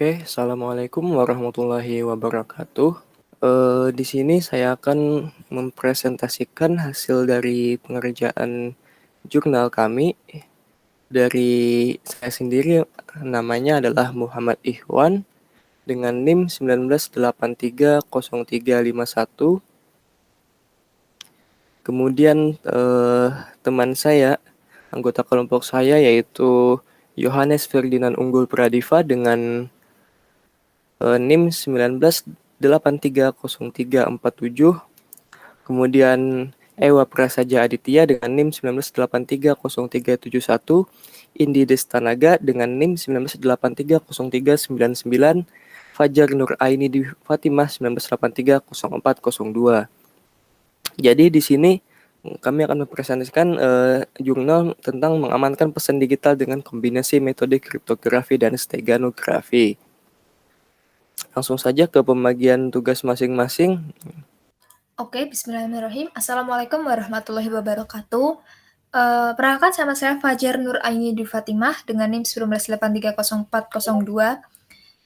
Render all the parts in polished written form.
Oke, assalamualaikum warahmatullahi wabarakatuh. Di sini saya akan mempresentasikan hasil dari pengerjaan jurnal kami. Dari saya sendiri, namanya adalah Muhammad Ikhwan dengan NIM 19830351. Kemudian teman saya, anggota kelompok saya yaitu Yohanes Ferdinand Unggul Pradiva dengan NIM 19830347. Kemudian Ewa Prasaja Aditya dengan NIM 19830371, Indi Destanaga dengan NIM 19830399, Fajar Nur Aini di Fatimah 19830402. Jadi di sini kami akan mempresentasikan jurnal tentang mengamankan pesan digital dengan kombinasi metode kriptografi dan steganografi. Langsung saja ke pembagian tugas masing-masing. Oke, bismillahirrahmanirrahim. Assalamualaikum warahmatullahi wabarakatuh. Perkenalkan, sama saya Fajar Nur Aini di Fatimah dengan NIM 19830402.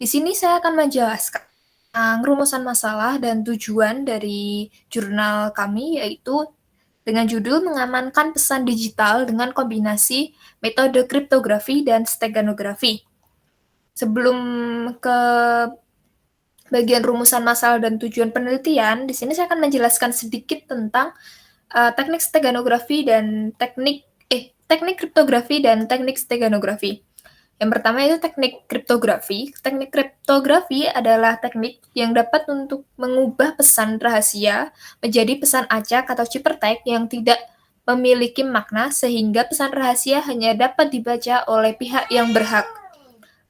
Di sini saya akan menjelaskan rumusan masalah dan tujuan dari jurnal kami, yaitu dengan judul mengamankan pesan digital dengan kombinasi metode kriptografi dan steganografi. Sebelum ke bagian rumusan masalah dan tujuan penelitian, di sini saya akan menjelaskan sedikit tentang teknik steganografi dan teknik kriptografi dan teknik steganografi. Yang pertama itu teknik kriptografi. Teknik kriptografi adalah teknik yang dapat untuk mengubah pesan rahasia menjadi pesan acak atau ciphertext yang tidak memiliki makna sehingga pesan rahasia hanya dapat dibaca oleh pihak yang berhak.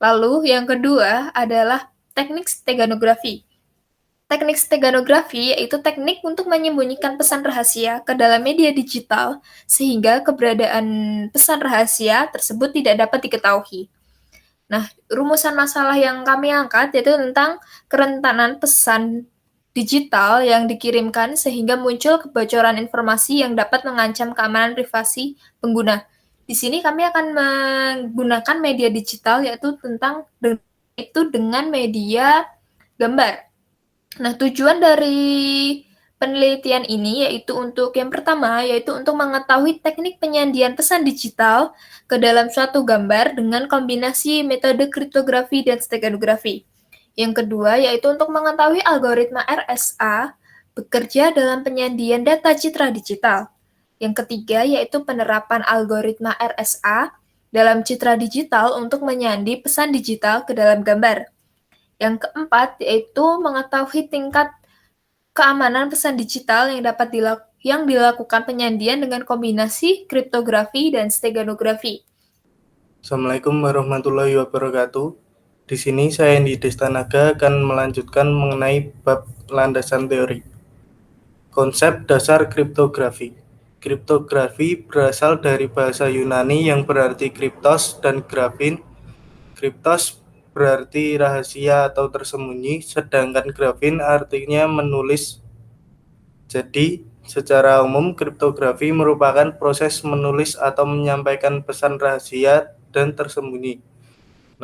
Lalu yang kedua adalah teknik steganografi. Teknik steganografi yaitu teknik untuk menyembunyikan pesan rahasia ke dalam media digital sehingga keberadaan pesan rahasia tersebut tidak dapat diketahui. Nah, rumusan masalah yang kami angkat yaitu tentang kerentanan pesan digital yang dikirimkan sehingga muncul kebocoran informasi yang dapat mengancam keamanan privasi pengguna. Di sini kami akan menggunakan media digital yaitu dengan media gambar. Nah, tujuan dari penelitian ini yaitu yang pertama yaitu untuk mengetahui teknik penyandian pesan digital ke dalam suatu gambar dengan kombinasi metode kriptografi dan steganografi. Yang kedua yaitu untuk mengetahui algoritma RSA bekerja dalam penyandian data citra digital. Yang ketiga yaitu penerapan algoritma RSA dalam citra digital untuk menyandi pesan digital ke dalam gambar. Yang keempat yaitu mengetahui tingkat keamanan pesan digital yang dilakukan penyandian dengan kombinasi kriptografi dan steganografi. Assalamualaikum warahmatullahi wabarakatuh. Di sini saya Indi Destanaga akan melanjutkan mengenai bab landasan teori. Konsep dasar kriptografi. Kriptografi berasal dari bahasa Yunani yang berarti kriptos dan grafin. Kriptos berarti rahasia atau tersembunyi, sedangkan grafin artinya menulis. Jadi, secara umum kriptografi merupakan proses menulis atau menyampaikan pesan rahasia dan tersembunyi.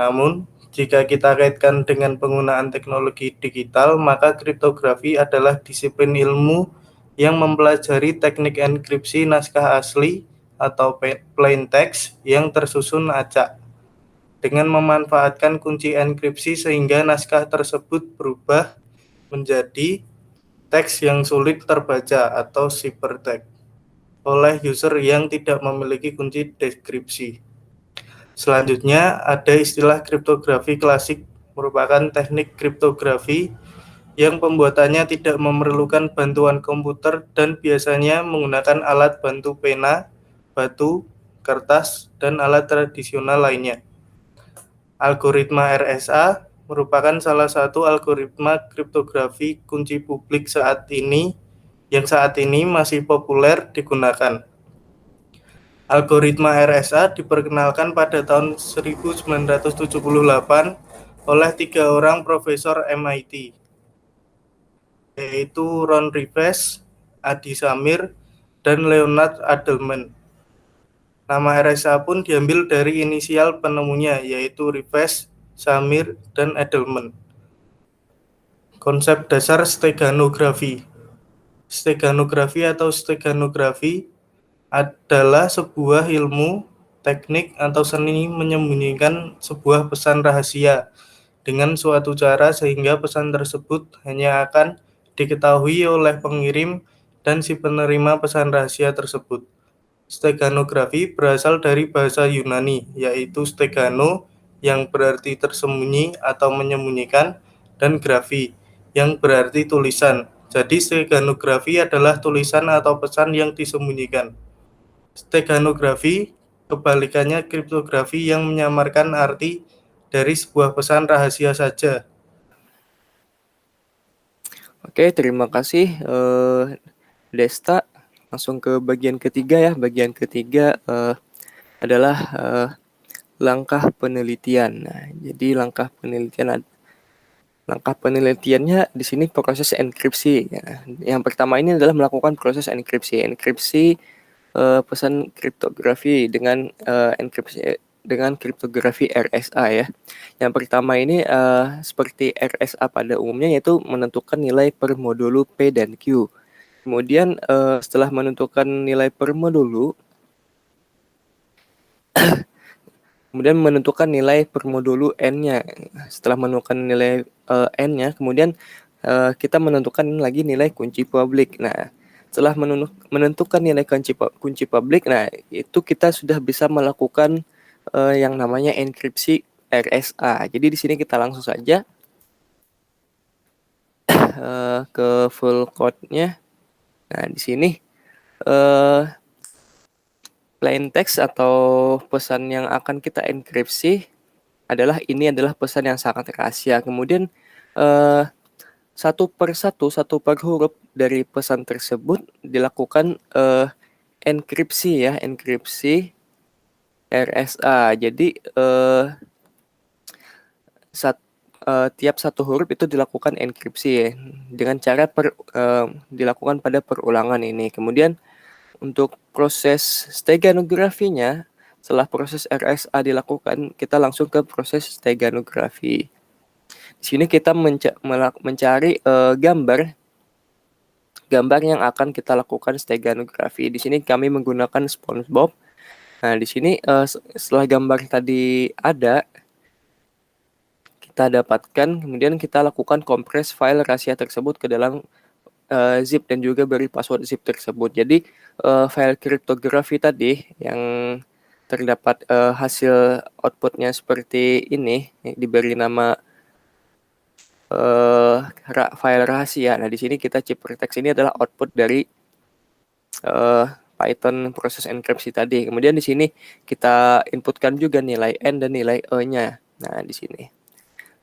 Namun, jika kita kaitkan dengan penggunaan teknologi digital, maka kriptografi adalah disiplin ilmu yang mempelajari teknik enkripsi naskah asli atau plain text yang tersusun acak dengan memanfaatkan kunci enkripsi sehingga naskah tersebut berubah menjadi teks yang sulit terbaca atau ciphertext oleh user yang tidak memiliki kunci deskripsi. Selanjutnya ada istilah kriptografi klasik, merupakan teknik kriptografi yang pembuatannya tidak memerlukan bantuan komputer dan biasanya menggunakan alat bantu pena, batu, kertas, dan alat tradisional lainnya. Algoritma RSA merupakan salah satu algoritma kriptografi kunci publik yang saat ini masih populer digunakan. Algoritma RSA diperkenalkan pada tahun 1978 oleh 3 orang profesor MIT, yaitu Ron Rivest, Adi Samir, dan Leonard Adleman. Nama RSA pun diambil dari inisial penemunya, yaitu Rivest, Samir, dan Edelman. Konsep dasar steganografi. Steganografi atau steganografi adalah sebuah ilmu, teknik, atau seni menyembunyikan sebuah pesan rahasia dengan suatu cara sehingga pesan tersebut hanya akan diketahui oleh pengirim dan si penerima pesan rahasia tersebut. Steganografi berasal dari bahasa Yunani, yaitu stegano yang berarti tersembunyi atau menyembunyikan, dan grafi yang berarti tulisan. Jadi steganografi adalah tulisan atau pesan yang disembunyikan. Steganografi kebalikannya kriptografi yang menyamarkan arti dari sebuah pesan rahasia saja. Oke, terima kasih Desta. Langsung ke bagian ketiga ya. Bagian ketiga adalah langkah penelitian. Nah, jadi langkah penelitiannya di sini proses enkripsi. Ya. Yang pertama ini adalah melakukan proses enkripsi. Enkripsi pesan kriptografi dengan enkripsi dengan kriptografi RSA ya. Yang pertama ini seperti RSA pada umumnya, yaitu menentukan nilai per modulu P dan Q. Kemudian setelah menentukan nilai per modulu, kemudian menentukan nilai per modulu N-nya. Setelah menentukan nilai N-nya, kemudian kita menentukan lagi nilai kunci publik. Nah, setelah menentukan nilai kunci publik, nah itu kita sudah bisa melakukan yang namanya enkripsi RSA. Jadi di sini kita langsung saja ke full code-nya. Nah, di sini plain text atau pesan yang akan kita enkripsi adalah pesan yang sangat rahasia. Kemudian satu per huruf dari pesan tersebut dilakukan enkripsi ya, enkripsi RSA. Jadi tiap satu huruf itu dilakukan enkripsi ya, dengan cara dilakukan pada perulangan ini. Kemudian untuk proses steganografinya, setelah proses RSA dilakukan, kita langsung ke proses steganografi. Di sini kita mencari gambar yang akan kita lakukan steganografi. Di sini kami menggunakan SpongeBob. Nah, di sini setelah gambar tadi ada, kita dapatkan, kemudian kita lakukan kompres file rahasia tersebut ke dalam zip dan juga beri password zip tersebut. Jadi file kriptografi tadi yang terdapat hasil outputnya seperti ini, diberi nama file rahasia. Nah, di sini kita ciphertext ini adalah output dari Python proses enkripsi tadi. Kemudian di sini kita inputkan juga nilai N dan nilai E-nya. Nah, di sini.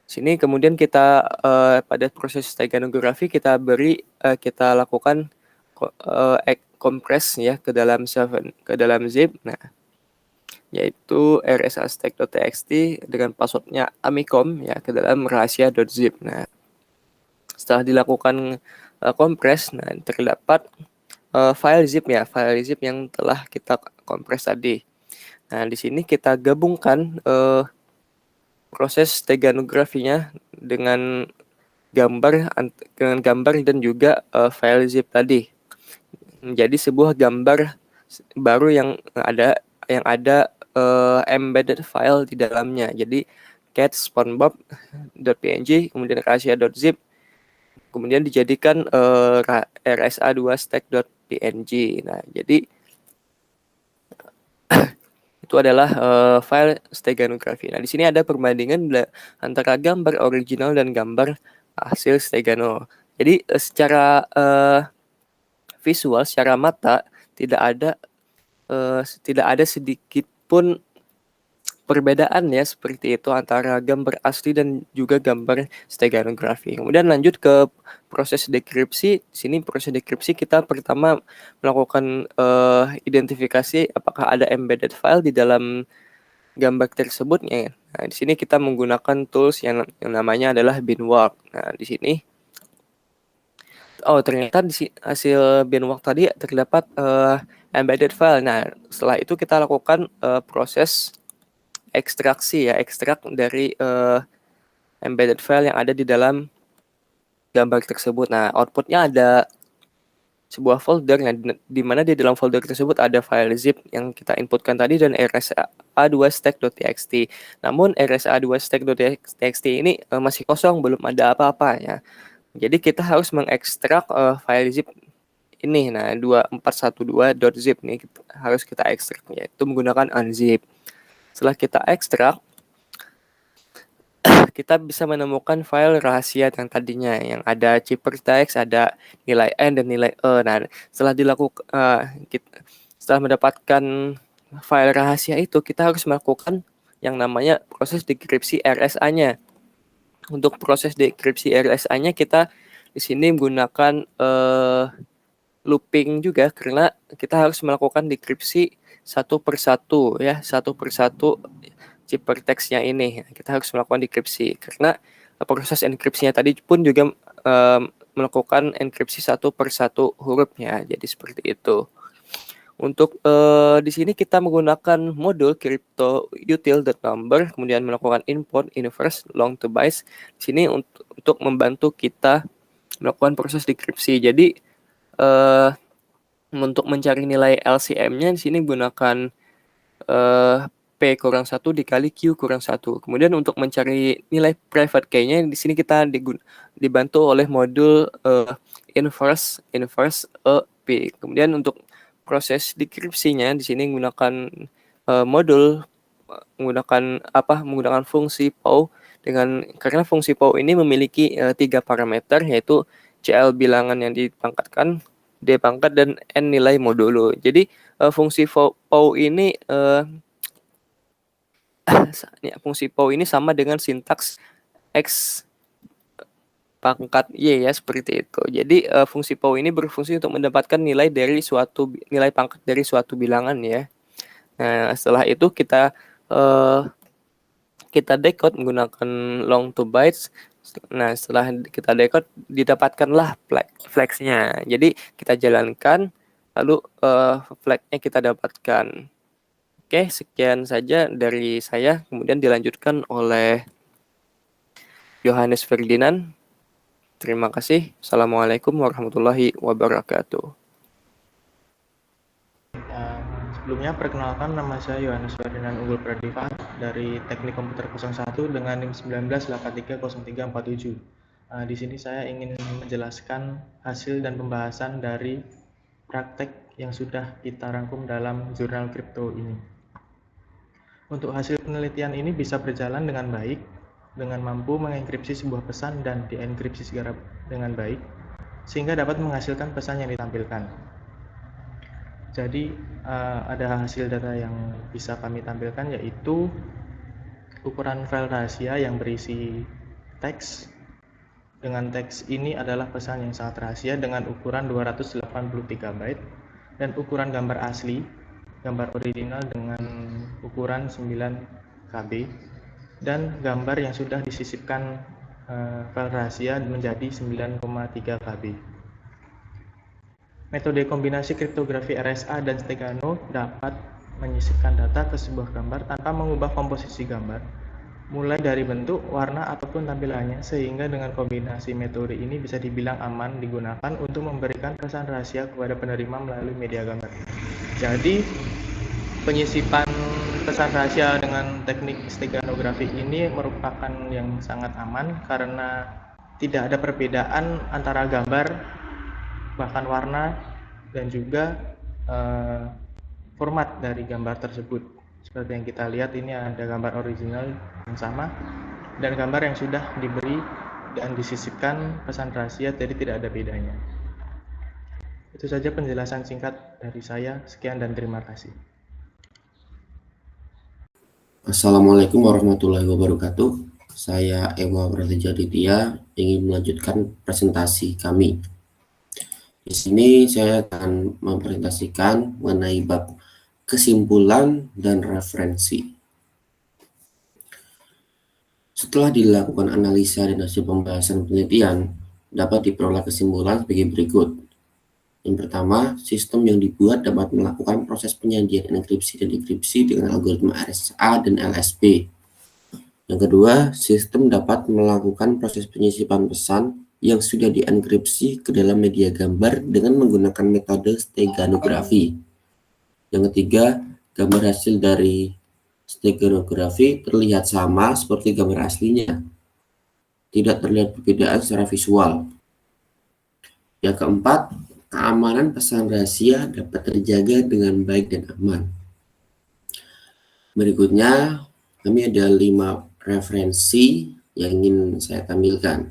Sini kemudian kita pada proses steganografi kita lakukan kompres ya ke dalam zip. Nah, yaitu rsa-steg.txt dengan passwordnya amicom ya ke dalam rahasia.zip. Nah, setelah dilakukan kompres, nah terdapat file zip yang telah kita kompres tadi. Nah, di sini kita gabungkan proses steganografinya dengan gambar dan juga file zip tadi, menjadi sebuah gambar baru yang ada embedded file di dalamnya. Jadi cat spongebob.png kemudian rahasia.zip kemudian dijadikan rsa2steg.png. Nah, jadi itu adalah file steganografi. Nah, di sini ada perbandingan antara gambar original dan gambar hasil stegano. Jadi secara visual, secara mata tidak ada sedikit pun perbedaan ya seperti itu antara gambar asli dan juga gambar steganografi. Kemudian lanjut ke proses dekripsi. Di sini proses dekripsi kita pertama melakukan identifikasi apakah ada embedded file di dalam gambar tersebut ya. Nah, di sini kita menggunakan tools yang namanya adalah binwalk. Nah, di sini ternyata di hasil binwalk tadi terdapat embedded file. Nah, setelah itu kita lakukan proses ekstraksi ya, ekstrak dari embedded file yang ada di dalam gambar tersebut. Nah, outputnya ada sebuah folder, nah, di mana di dalam folder tersebut ada file zip yang kita inputkan tadi dan rsa2stack.txt. Namun rsa2stack.txt ini masih kosong, belum ada apa-apa ya. Jadi kita harus mengekstrak file zip ini. Nah, 2412.zip nih harus kita ekstrak, yaitu menggunakan unzip. Setelah kita ekstrak, kita bisa menemukan file rahasia yang tadinya yang ada ciphertext, ada nilai n dan nilai e. Nah, setelah mendapatkan file rahasia itu, kita harus melakukan yang namanya proses dekripsi RSA-nya. Untuk proses dekripsi RSA-nya kita di sini menggunakan looping juga, karena kita harus melakukan dekripsi satu persatu ya, satu persatu ciphertextnya ini. Kita harus melakukan dekripsi karena proses enkripsinya tadi pun juga melakukan enkripsi satu persatu hurufnya. Jadi seperti itu. Untuk di sini kita menggunakan modul crypto-util.number, kemudian melakukan import inverse long to bytes di sini untuk membantu kita melakukan proses dekripsi. Jadi untuk mencari nilai LCM-nya di sini gunakan P kurang 1 dikali Q kurang 1. Kemudian untuk mencari nilai private key-nya di sini kita dibantu oleh modul inverse P. Kemudian untuk proses dekripsinya di sini menggunakan modul menggunakan fungsi POW karena fungsi POW ini memiliki 3 parameter, yaitu CL bilangan yang dipangkatkan, D pangkat, dan N nilai modulo. Jadi fungsi POW ini fungsi POW ini sama dengan sintaks X pangkat Y ya, seperti itu. Jadi fungsi POW ini berfungsi untuk mendapatkan nilai pangkat dari suatu bilangan ya. Nah, setelah itu kita decode menggunakan long to bytes. Nah, setelah kita decode didapatkanlah flags-nya. Jadi kita jalankan, lalu flag-nya kita dapatkan. Oke, sekian saja dari saya. Kemudian dilanjutkan oleh Yohanes Ferdinand. Terima kasih. Assalamualaikum warahmatullahi wabarakatuh. Sebelumnya, perkenalkan, nama saya Yohanes Ferdinand Unggul Pradiva dari Teknik Komputer 01 dengan NIM 19830347. Di sini saya ingin menjelaskan hasil dan pembahasan dari praktek yang sudah kita rangkum dalam jurnal kripto ini. Untuk hasil penelitian ini bisa berjalan dengan baik, dengan mampu mengenkripsi sebuah pesan dan dienkripsi segera dengan baik, sehingga dapat menghasilkan pesan yang ditampilkan. Jadi ada hasil data yang bisa kami tampilkan, yaitu ukuran file rahasia yang berisi teks. Dengan teks ini adalah pesan yang sangat rahasia dengan ukuran 283 byte, dan ukuran gambar asli, gambar original dengan ukuran 9 KB, dan gambar yang sudah disisipkan file rahasia menjadi 9,3 KB. Metode kombinasi kriptografi RSA dan Stegano dapat menyisipkan data ke sebuah gambar tanpa mengubah komposisi gambar, mulai dari bentuk, warna, ataupun tampilannya, sehingga dengan kombinasi metode ini bisa dibilang aman digunakan untuk memberikan pesan rahasia kepada penerima melalui media gambar. Jadi, penyisipan pesan rahasia dengan teknik steganografi ini merupakan yang sangat aman karena tidak ada perbedaan antara gambar, bahkan warna, dan juga format dari gambar tersebut. Seperti yang kita lihat, ini ada gambar original yang sama dan gambar yang sudah diberi dan disisipkan pesan rahasia, jadi tidak ada bedanya. Itu saja penjelasan singkat dari saya. Sekian dan terima kasih. Assalamualaikum warahmatullahi wabarakatuh. Saya Ema Pratijaditya ingin melanjutkan presentasi kami. Di sini saya akan mempresentasikan mengenai bab kesimpulan dan referensi. Setelah dilakukan analisa dan hasil pembahasan penelitian, dapat diperoleh kesimpulan sebagai berikut. Yang pertama, sistem yang dibuat dapat melakukan proses penyajian enkripsi dan dekripsi dengan algoritma RSA dan LSB. Yang kedua, sistem dapat melakukan proses penyisipan pesan yang sudah dienkripsi ke dalam media gambar dengan menggunakan metode steganografi. Yang ketiga, gambar hasil dari steganografi terlihat sama seperti gambar aslinya. Tidak terlihat perbedaan secara visual. Yang keempat, keamanan pesan rahasia dapat terjaga dengan baik dan aman. Berikutnya, kami ada 5 referensi yang ingin saya tampilkan.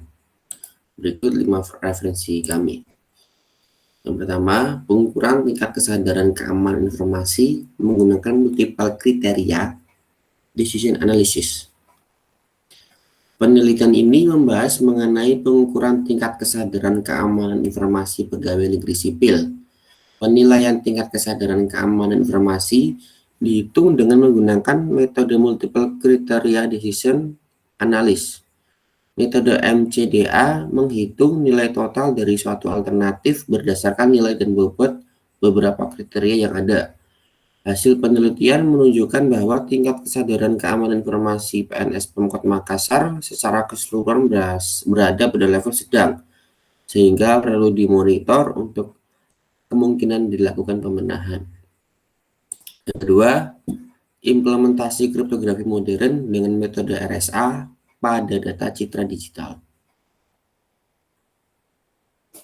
Berikut 5 referensi kami. Yang pertama, pengukuran tingkat kesadaran keamanan informasi menggunakan multiple kriteria decision analysis. Penelitian ini membahas mengenai pengukuran tingkat kesadaran keamanan informasi pegawai negeri sipil. Penilaian tingkat kesadaran keamanan informasi dihitung dengan menggunakan metode multiple criteria decision analysis. Metode MCDA menghitung nilai total dari suatu alternatif berdasarkan nilai dan bobot beberapa kriteria yang ada. Hasil penelitian menunjukkan bahwa tingkat kesadaran keamanan informasi PNS Pemkot Makassar secara keseluruhan berada pada level sedang, sehingga perlu dimonitor untuk kemungkinan dilakukan pembenahan. Yang kedua, implementasi kriptografi modern dengan metode RSA pada data citra digital.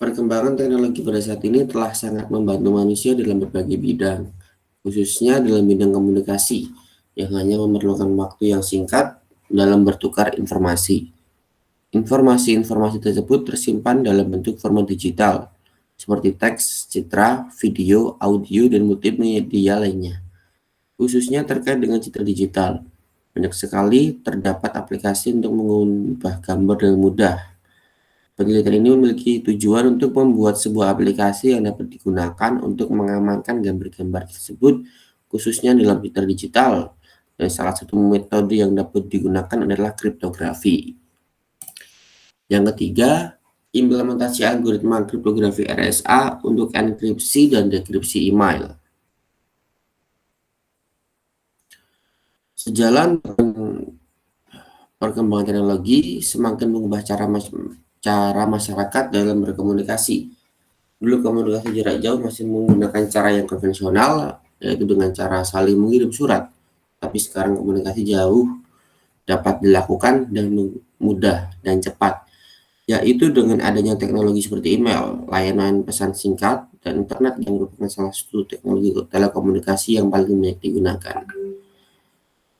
Perkembangan teknologi pada saat ini telah sangat membantu manusia dalam berbagai bidang, khususnya dalam bidang komunikasi, yang hanya memerlukan waktu yang singkat dalam bertukar informasi. Informasi-informasi tersebut tersimpan dalam bentuk format digital, seperti teks, citra, video, audio, dan multimedia lainnya. Khususnya terkait dengan citra digital, banyak sekali terdapat aplikasi untuk mengubah gambar dengan mudah. Penelitian ini memiliki tujuan untuk membuat sebuah aplikasi yang dapat digunakan untuk mengamankan gambar-gambar tersebut, khususnya dalam citra digital. Dan salah satu metode yang dapat digunakan adalah kriptografi. Yang ketiga, implementasi algoritma kriptografi RSA untuk enkripsi dan dekripsi email. Sejalan dengan perkembangan teknologi, semakin mengubah cara masyarakat dalam berkomunikasi. Dulu komunikasi jarak jauh masih menggunakan cara yang konvensional, yaitu dengan cara saling mengirim surat. Tapi sekarang komunikasi jauh dapat dilakukan dengan mudah dan cepat, yaitu dengan adanya teknologi seperti email, layanan pesan singkat, dan internet yang merupakan salah satu teknologi telekomunikasi yang paling banyak digunakan.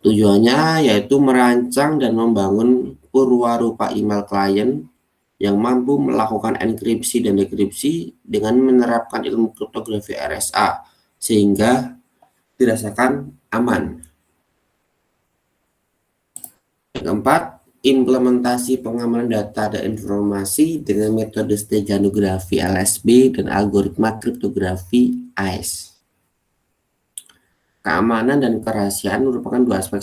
Tujuannya yaitu merancang dan membangun purwarupa email klien yang mampu melakukan enkripsi dan dekripsi dengan menerapkan ilmu kriptografi RSA sehingga dirasakan aman. Yang keempat, implementasi pengamanan data dan informasi dengan metode steganografi LSB dan algoritma kriptografi AES. Keamanan dan kerahasiaan merupakan dua aspek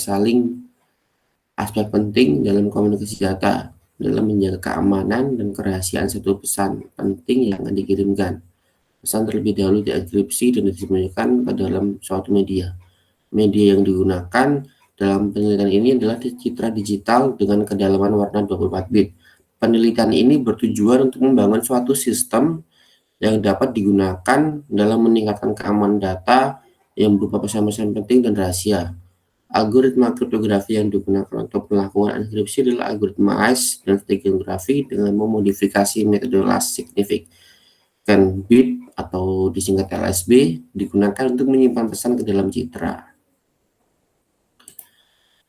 penting dalam komunikasi data, dalam menjaga keamanan dan kerahasiaan satu pesan penting yang akan dikirimkan. Pesan terlebih dahulu dienkripsi dan disembunyikan ke dalam suatu media. Media yang digunakan dalam penelitian ini adalah citra digital dengan kedalaman warna 24 bit. Penelitian ini bertujuan untuk membangun suatu sistem yang dapat digunakan dalam meningkatkan keamanan data yang berupa pesan-pesan penting dan rahasia. Algoritma kriptografi yang digunakan untuk melakukan enkripsi adalah algoritma AES dan steganografi dengan memodifikasi metode last significant bit atau disingkat LSB digunakan untuk menyimpan pesan ke dalam citra.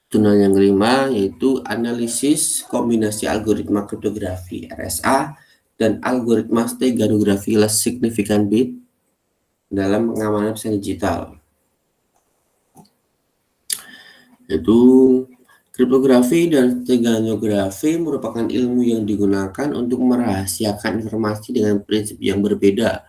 Tunnel yang kelima yaitu analisis kombinasi algoritma kriptografi RSA dan algoritma steganografi last significant bit dalam pengamanan pesan digital. Yaitu kriptografi dan steganografi merupakan ilmu yang digunakan untuk merahasiakan informasi dengan prinsip yang berbeda.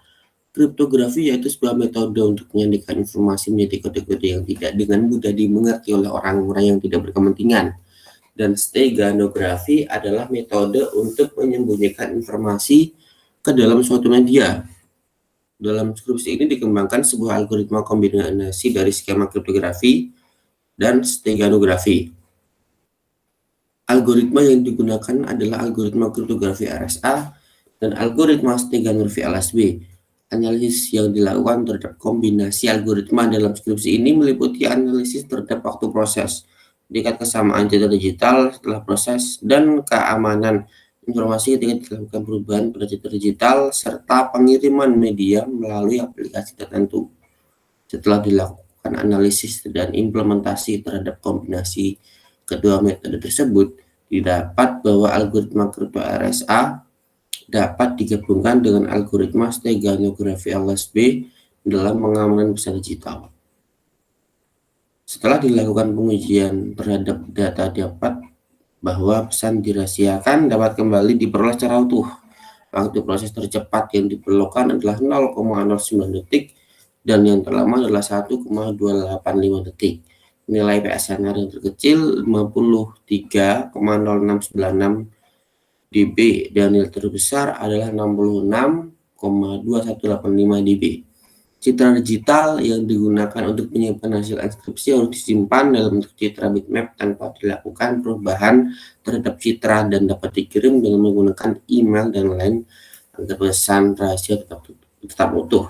Kriptografi yaitu sebuah metode untuk menyandikan informasi menjadi kode-kode yang tidak dengan mudah dimengerti oleh orang-orang yang tidak berkepentingan. Dan steganografi adalah metode untuk menyembunyikan informasi ke dalam suatu media Dalam skripsi ini dikembangkan sebuah algoritma kombinasi dari skema kriptografi dan steganografi. Algoritma yang digunakan adalah algoritma kriptografi RSA dan algoritma steganografi LSB. Analisis yang dilakukan terhadap kombinasi algoritma dalam skripsi ini meliputi analisis terhadap waktu proses, tingkat kesamaan citra digital setelah proses, dan keamanan informasi ketika dilakukan perubahan pada citra digital, serta pengiriman media melalui aplikasi tertentu. Setelah dilakukan analisis dan implementasi terhadap kombinasi kedua metode tersebut, didapat bahwa algoritma kripto RSA dapat digabungkan dengan algoritma steganografi LSB dalam pengamanan pesan digital. Setelah dilakukan pengujian terhadap data, dapat bahwa pesan dirahasiakan dapat kembali diperoleh secara utuh. Waktu proses tercepat yang diperlukan adalah 0,09 detik dan yang terlama adalah 1,285 detik. Nilai PSNR yang terkecil 53,0696 dB dan nilai terbesar adalah 66,2185 dB. Citra digital yang digunakan untuk penyimpan hasil inskripsi harus disimpan dalam bentuk citra bitmap tanpa dilakukan perubahan terhadap citra dan dapat dikirim dengan menggunakan email dan lain agar pesan rahasia tetap utuh.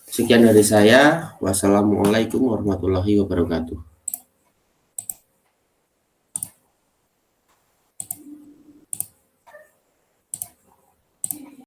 Sekian dari saya. Wassalamualaikum warahmatullahi wabarakatuh.